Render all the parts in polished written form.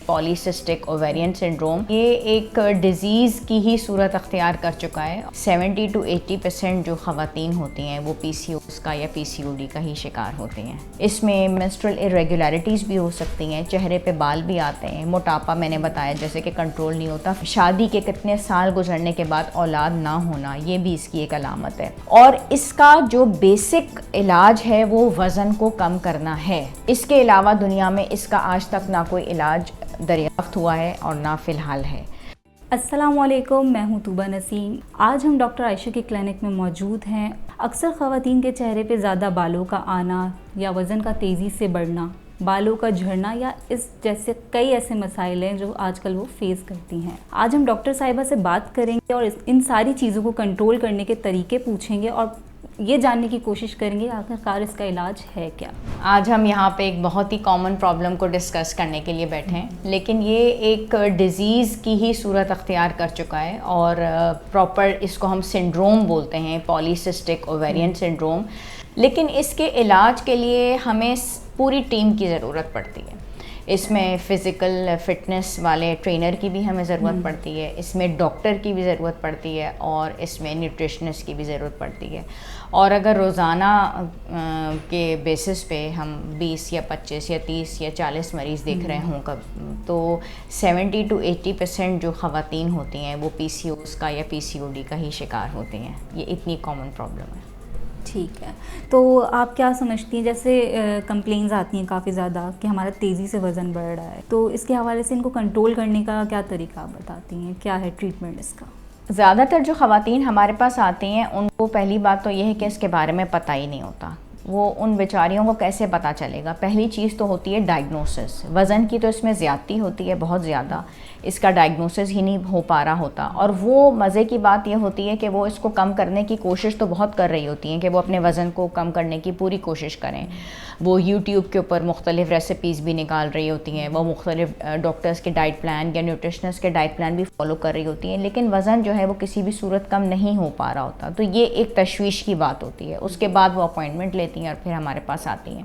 پولیسسٹک ovarian syndrome یہ ایک disease کی ہی صورت اختیار کر چکا ہے. 70 to 80% جو خواتین ہوتی ہیں وہ پی سی اوز کا یا پی سی او ڈی کا ہی شکار ہوتی ہیں. اس میں منسٹرل irregularities بھی ہو سکتی ہیں, چہرے پہ بال بھی آتے ہیں, موٹاپا میں نے بتایا جیسے کہ کنٹرول نہیں ہوتا, شادی کے کتنے سال گزرنے کے بعد اولاد نہ ہونا یہ بھی اس کی ایک علامت ہے. اور اس کا جو بیسک علاج ہے وہ وزن کو کم کرنا ہے. اس کے علاوہ دنیا میں اس کا آج تک نہ کوئی علاج دریافت ہوا ہے اور نہ فی الحال ہے. السلام علیکم, میں ہوں طوبہ نسیم. آج ہم ڈاکٹر عائشہ کے کلینک میں موجود ہیں. اکثر خواتین کے چہرے پہ زیادہ بالوں کا آنا یا وزن کا تیزی سے بڑھنا, بالوں کا جھڑنا یا اس جیسے کئی ایسے مسائل ہیں جو آج کل وہ فیس کرتی ہیں. آج ہم ڈاکٹر صاحبہ سے بات کریں گے اور ان ساری چیزوں کو کنٹرول کرنے کے طریقے پوچھیں گے اور یہ جاننے کی کوشش کریں گے آخرکار اس کا علاج ہے کیا. آج ہم یہاں پہ ایک بہت ہی کامن پرابلم کو ڈسکس کرنے کے لیے بیٹھے ہیں, لیکن یہ ایک ڈیزیز کی ہی صورت اختیار کر چکا ہے اور پراپر اس کو ہم سنڈروم بولتے ہیں, پولیسسٹک اوویرین سنڈروم. لیکن اس کے علاج کے لیے ہمیں پوری ٹیم کی ضرورت پڑتی ہے. اس میں فزیکل فٹنس والے ٹرینر کی بھی ہمیں ضرورت پڑتی ہے, اس میں ڈاکٹر کی بھی ضرورت پڑتی ہے اور اس میں نیوٹریشنسٹ کی بھی ضرورت پڑتی ہے. اور اگر روزانہ کے بیسس پہ ہم 20 یا 25 یا 30 یا 40 مریض دیکھ رہے ہوں تو 70 to 80% جو خواتین ہوتی ہیں وہ پی سی اوز کا یا پی سی او ڈی کا ہی شکار ہوتی ہیں. یہ اتنی کامن پرابلم ہے. ٹھیک ہے, تو آپ کیا سمجھتی ہیں, جیسے کمپلینز آتی ہیں کافی زیادہ کہ ہمارا تیزی سے وزن بڑھ رہا ہے, تو اس کے حوالے سے ان کو کنٹرول کرنے کا کیا طریقہ آپ بتاتی ہیں, کیا ہے ٹریٹمنٹ اس کا؟ زیادہ تر جو خواتین ہمارے پاس آتی ہیں ان کو پہلی بات تو یہ ہے کہ اس کے بارے میں پتہ ہی نہیں ہوتا. وہ ان بیچاریوں کو کیسے پتہ چلے گا؟ پہلی چیز تو ہوتی ہے ڈائگنوسس. وزن کی تو اس میں زیادتی ہوتی ہے بہت زیادہ, اس کا ڈائگنوسس ہی نہیں ہو پا رہا ہوتا. اور وہ مزے کی بات یہ ہوتی ہے کہ وہ اس کو کم کرنے کی کوشش تو بہت کر رہی ہوتی ہیں کہ وہ اپنے وزن کو کم کرنے کی پوری کوشش کریں. وہ یوٹیوب کے اوپر مختلف ریسیپیز بھی نکال رہی ہوتی ہیں, وہ مختلف ڈاکٹرز کے ڈائٹ پلان یا نیوٹریشنسٹ کے ڈائٹ پلان بھی فالو کر رہی ہوتی ہیں, لیکن وزن جو ہے وہ کسی بھی صورت کم نہیں ہو پا رہا ہوتا. تو یہ ایک تشویش کی بات ہوتی ہے. اس کے بعد وہ اپوائنٹمنٹ لیتی ہیں اور پھر ہمارے پاس آتی ہیں.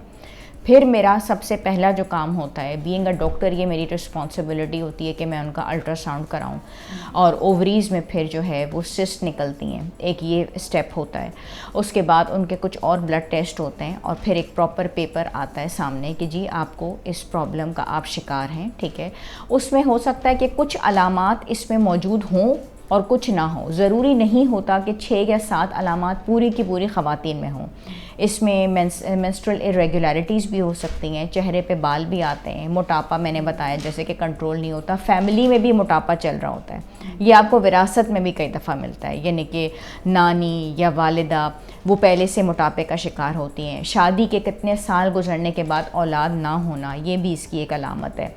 پھر میرا سب سے پہلا جو کام ہوتا ہے, بینگ اے ڈاکٹر, یہ میری رسپانسبلٹی ہوتی ہے کہ میں ان کا الٹرا ساؤنڈ کراؤں اور اووریز میں پھر جو ہے وہ سسٹ نکلتی ہیں, ایک یہ اسٹیپ ہوتا ہے. اس کے بعد ان کے کچھ اور بلڈ ٹیسٹ ہوتے ہیں اور پھر ایک پراپر پیپر آتا ہے سامنے کہ جی آپ کو اس پرابلم کا آپ شکار ہیں. ٹھیک ہے, اس میں ہو سکتا ہے کہ کچھ علامات اس میں موجود ہوں اور کچھ نہ ہوں. ضروری نہیں ہوتا کہ 6 یا 7 علامات پوری کی پوری خواتین میں ہوں. اس میں منسٹرل irregularities بھی ہو سکتی ہیں, چہرے پہ بال بھی آتے ہیں, موٹاپا میں نے بتایا جیسے کہ کنٹرول نہیں ہوتا, فیملی میں بھی موٹاپا چل رہا ہوتا ہے. یہ آپ کو وراثت میں بھی کئی دفعہ ملتا ہے, یعنی کہ نانی یا والدہ وہ پہلے سے موٹاپے کا شکار ہوتی ہیں. شادی کے کتنے سال گزرنے کے بعد اولاد نہ ہونا یہ بھی اس کی ایک علامت ہے.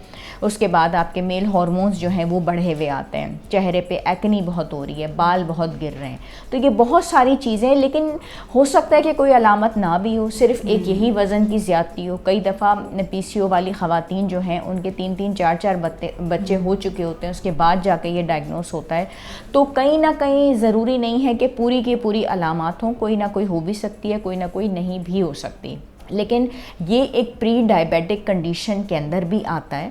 اس کے بعد آپ کے میل ہارمونز جو ہیں وہ بڑھے ہوئے آتے ہیں, چہرے پہ ایکنی بہت ہو رہی ہے, بال بہت گر رہے ہیں. تو یہ بہت ساری چیزیں, لیکن ہو سکتا ہے کہ کوئی علامت نہ بھی ہو, صرف ایک یہی وزن کی زیادتی ہو. کئی دفعہ پی سی او والی خواتین جو ہیں ان کے 3 4 بچے ہو چکے ہوتے ہیں, اس کے بعد جا کے یہ ڈائگنوس ہوتا ہے. تو کہیں نہ کہیں ضروری نہیں ہے کہ پوری کی پوری علامات ہوں, کوئی نہ کوئی ہو بھی سکتی ہے, کوئی نہ کوئی نہیں بھی ہو سکتی. لیکن یہ ایک پری ڈائبیٹک کنڈیشن کے اندر بھی آتا ہے.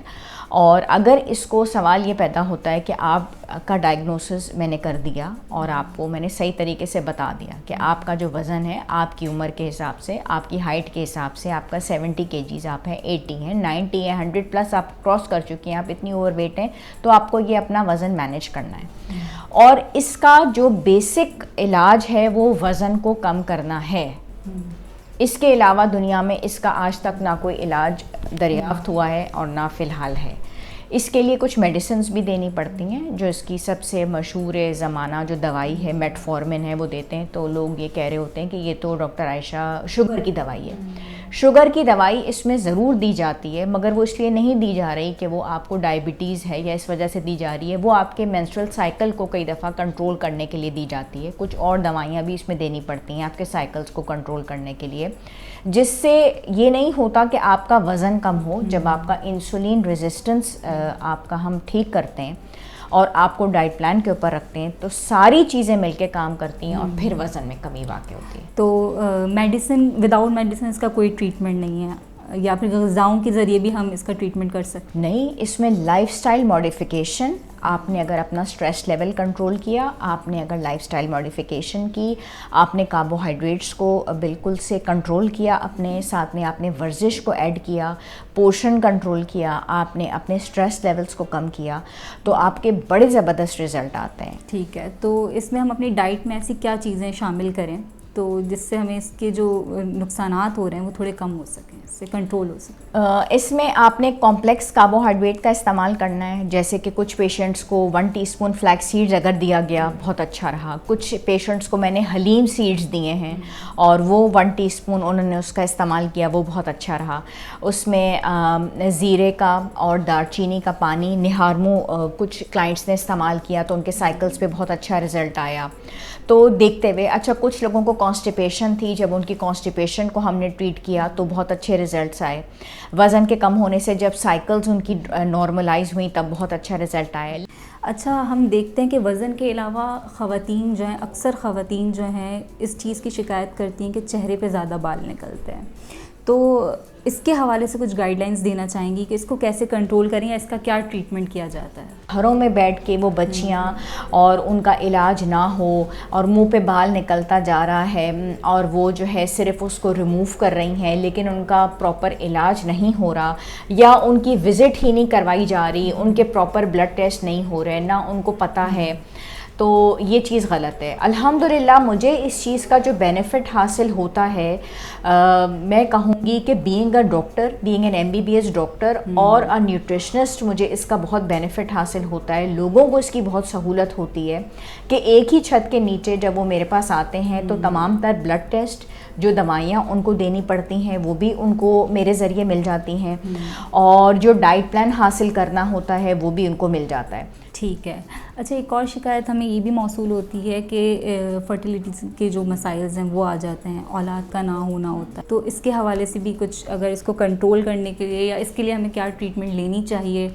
اور اگر اس کو سوال یہ پیدا ہوتا ہے کہ آپ کا ڈائگنوسس میں نے کر دیا اور آپ کو میں نے صحیح طریقے سے بتا دیا کہ آپ کا جو وزن ہے آپ کی عمر کے حساب سے, آپ کی ہائٹ کے حساب سے, آپ کا 70 kgs آپ ہیں, 80 ہیں, 90 ہیں, 100+ آپ کراس کر چکی ہیں, آپ اتنی اوور ویٹ ہیں, تو آپ کو یہ اپنا وزن مینیج کرنا ہے. اور اس کا جو بیسک علاج ہے وہ وزن کو کم کرنا ہے. اس کے علاوہ دنیا میں اس کا آج تک نہ کوئی علاج دریافت ہوا ہے اور نہ فی الحال ہے. اس کے لیے کچھ میڈیسنز بھی دینی پڑتی ہیں. جو اس کی سب سے مشہور زمانہ جو دوائی ہے میٹفورمن ہے وہ دیتے ہیں. تو لوگ یہ کہہ رہے ہوتے ہیں کہ یہ تو ڈاکٹر عائشہ شوگر کی دوائی ہے. شوگر کی دوائی اس میں ضرور دی جاتی ہے, مگر وہ اس لیے نہیں دی جا رہی کہ وہ آپ کو ڈائبٹیز ہے یا اس وجہ سے دی جا رہی ہے. وہ آپ کے مینسٹرل سائیکل کو کئی دفعہ کنٹرول کرنے کے لیے دی جاتی ہے. کچھ اور دوائیاں بھی اس میں دینی پڑتی ہیں آپ کے سائیکلز کو کنٹرول کرنے کے لیے, جس سے یہ نہیں ہوتا کہ آپ کا وزن کم ہو. جب آپ کا انسولین ریزسٹنس آپ کا ہم ٹھیک کرتے ہیں اور آپ کو ڈائٹ پلان کے اوپر رکھتے ہیں تو ساری چیزیں مل کے کام کرتی ہیں اور پھر وزن میں کمی واقع ہوتی ہے. تو میڈیسن وداؤٹ میڈیسن اس کا کوئی ٹریٹمنٹ نہیں ہے یا پھر غذاؤں کے ذریعے بھی ہم اس کا ٹریٹمنٹ کر سکتے ہیں؟ نہیں، اس میں لائف سٹائل ماڈیفیکیشن، آپ نے اگر اپنا سٹریس لیول کنٹرول کیا، آپ نے اگر لائف سٹائل ماڈیفیکیشن کی، آپ نے کاربوہائیڈریٹس کو بالکل سے کنٹرول کیا، اپنے ساتھ میں آپ نے ورزش کو ایڈ کیا، پورشن کنٹرول کیا، آپ نے اپنے سٹریس لیولز کو کم کیا، تو آپ کے بڑے زبردست رزلٹ آتے ہیں. ٹھیک ہے، تو اس میں ہم اپنی ڈائٹ میں ایسی کیا چیزیں شامل کریں تو جس سے ہمیں اس کے جو نقصانات ہو رہے ہیں وہ تھوڑے کم ہو سکیں، اس سے کنٹرول ہو سکے؟ اس میں آپ نے کمپلیکس کاربوہائیڈریٹ کا استعمال کرنا ہے، جیسے کہ کچھ پیشنٹس کو 1 ٹی اسپون فلیکس سیڈز اگر دیا گیا بہت اچھا رہا. کچھ پیشنٹس کو میں نے حلیم سیڈز دیے ہیں اور وہ 1 ٹی اسپون انہوں نے اس کا استعمال کیا، وہ بہت اچھا رہا. اس میں زیرے کا اور دار چینی کا پانی نہارمو کچھ کلائنٹس نے استعمال کیا تو ان کے سائیکلز پہ بہت اچھا رزلٹ آیا. تو دیکھتے ہوئے اچھا کچھ لوگوں کو کانسٹیپیشن تھی، جب ان کی کانسٹیپیشن کو ہم نے ٹریٹ کیا تو بہت اچھے رزلٹس آئے. وزن کے کم ہونے سے جب سائیکلز ان کی نارملائز ہوئیں تب بہت اچھا رزلٹ آیا. اچھا، ہم دیکھتے ہیں کہ وزن کے علاوہ خواتین جو ہیں، اکثر خواتین جو ہیں اس چیز کی شکایت کرتی ہیں کہ چہرے پہ زیادہ بال نکلتے ہیں. تو اس کے حوالے سے کچھ گائیڈ لائنس دینا چاہیں گی کہ اس کو کیسے کنٹرول کریں یا اس کا کیا ٹریٹمنٹ کیا جاتا ہے؟ گھروں میں بیٹھ کے وہ بچیاں اور ان کا علاج نہ ہو اور منہ پہ بال نکلتا جا رہا ہے اور وہ جو ہے صرف اس کو ریموو کر رہی ہیں لیکن ان کا پراپر علاج نہیں ہو رہا، یا ان کی وزٹ ہی نہیں کروائی جا رہی، ان کے پراپر بلڈ ٹیسٹ نہیں ہو رہے، نہ ان کو پتہ ہے، تو یہ چیز غلط ہے. الحمدللہ مجھے اس چیز کا جو بینیفٹ حاصل ہوتا ہے، میں کہوں گی کہ being a doctor, being an MBBS doctor اور اے نیوٹریشنسٹ، مجھے اس کا بہت بینیفٹ حاصل ہوتا ہے. لوگوں کو اس کی بہت سہولت ہوتی ہے کہ ایک ہی چھت کے نیچے جب وہ میرے پاس آتے ہیں تو تمام تر بلڈ ٹیسٹ، جو دوائیاں ان کو دینی پڑتی ہیں وہ بھی ان کو میرے ذریعے مل جاتی ہیں، اور جو ڈائٹ پلان حاصل کرنا ہوتا ہے وہ بھی ان کو مل جاتا ہے. ٹھیک ہے. اچھا، ایک اور شکایت ہمیں یہ بھی موصول ہوتی ہے کہ فرٹیلیٹی کے جو مسائل ہیں وہ آ جاتے ہیں، اولاد کا نہ ہونا ہوتا ہے. تو اس کے حوالے سے بھی کچھ، اگر اس کو کنٹرول کرنے کے لیے یا اس کے لیے ہمیں کیا ٹریٹمنٹ لینی چاہیے،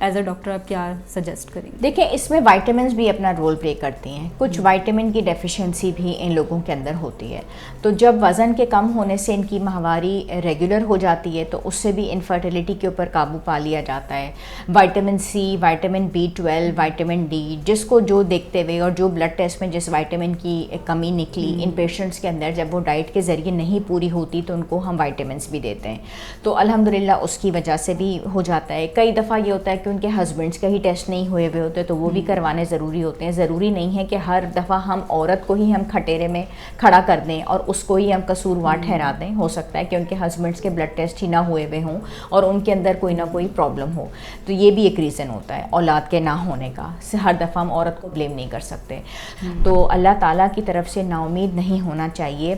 ایز اے ڈاکٹر آپ کیا سجیسٹ کریں گے؟ دیکھیں، اس میں وائٹامنس بھی اپنا رول پلے کرتی ہیں. کچھ وائٹامن کی ڈیفیشنسی بھی ان لوگوں کے اندر ہوتی ہے، تو جب وزن کے کم ہونے سے ان کی ماہواری ریگولر ہو جاتی ہے تو اس سے بھی انفرٹیلیٹی کے اوپر قابو پا لیا جاتا ہے. Vitamin C، vitamin B12، vitamin D، جس کو جو دیکھتے ہوئے اور جو بلڈ ٹیسٹ میں جس وائٹامن کی کمی نکلی ان پیشنٹس کے اندر، جب وہ ڈائٹ کے ذریعے نہیں پوری ہوتی تو ان کو ہم وائٹامنس بھی دیتے ہیں. تو الحمدللہ اس کی وجہ سے بھی ہو جاتا ہے. کئی دفعہ یہ ہوتا ہے کہ ان کے ہسبینڈس کے ہی ٹیسٹ نہیں ہوئے ہوئے ہوتے تو وہ بھی کروانے ضروری ہوتے ہیں. ضروری نہیں ہے کہ ہر دفعہ ہم عورت کو ہی ہم کھٹیرے میں کھڑا کر دیں اور اس کو ہی ہم قصوروار ٹھہرا دیں. ہو سکتا ہے کہ ان کے ہسبینڈس کے بلڈ ٹیسٹ ہی نہ ہوئے ہوئے ہوں اور ان کے اندر کوئی نہ کوئی پرابلم ہو، تو یہ بھی ایک ریزن ہوتا ہے اولاد کے نہ ہونے کا. ہر دفعہ ہم عورت کو بلیم نہیں کر سکتے. تو اللہ تعالیٰ کی طرف سے نا امید نہیں ہونا چاہیے.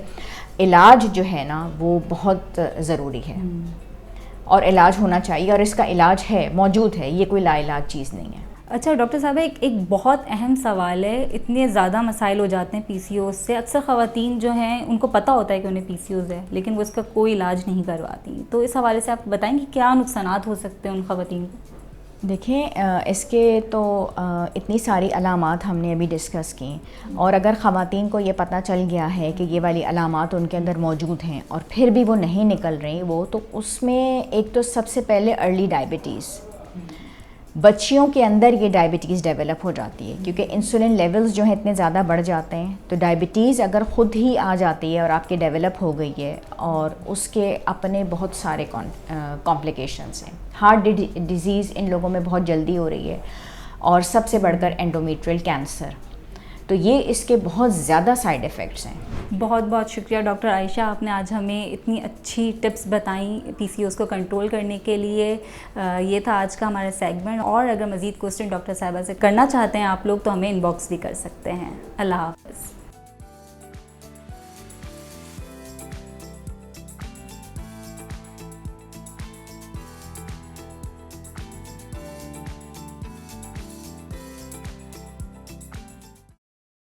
علاج جو ہے نا وہ بہت ضروری ہے اور علاج ہونا چاہیے، اور اس کا علاج ہے، موجود ہے، یہ کوئی لا علاج چیز نہیں ہے. اچھا ڈاکٹر صاحب، ایک بہت اہم سوال ہے. اتنے زیادہ مسائل ہو جاتے ہیں PCOS سے، اکثر خواتین جو ہیں ان کو پتہ ہوتا ہے کہ انہیں PCOS ہے لیکن وہ اس کا کوئی علاج نہیں کرواتی. تو اس حوالے سے آپ بتائیں گے کیا نقصانات ہو سکتے ہیں ان خواتین کو؟ دیکھیں، اس کے تو اتنی ساری علامات ہم نے ابھی ڈسکس کی، اور اگر خواتین کو یہ پتہ چل گیا ہے کہ یہ والی علامات ان کے اندر موجود ہیں اور پھر بھی وہ نہیں نکل رہی وہ، تو اس میں ایک تو سب سے پہلے ارلی ڈائبٹیز. بچیوں کے اندر یہ ڈائبٹیز ڈیولپ ہو جاتی ہے کیونکہ انسولن لیولز جو ہیں اتنے زیادہ بڑھ جاتے ہیں. تو ڈائبٹیز اگر خود ہی آ جاتی ہے اور آپ کے ڈیولپ ہو گئی ہے، اور اس کے اپنے بہت سارے کمپلیکیشنس ہیں. ہارٹ ڈیزیز ان لوگوں میں بہت جلدی ہو رہی ہے، اور سب سے بڑھ کر انڈومیٹریل کینسر. تو یہ اس کے بہت زیادہ سائیڈ ایفیکٹس ہیں. بہت بہت شکریہ ڈاکٹر عائشہ، آپ نے آج ہمیں اتنی اچھی ٹپس بتائیں PCOS کو کنٹرول کرنے کے لیے. یہ تھا آج کا ہمارا سیگمنٹ، اور اگر مزید کوسچن ڈاکٹر صاحبہ سے کرنا چاہتے ہیں آپ لوگ تو ہمیں ان باکس بھی کر سکتے ہیں. اللہ حافظ.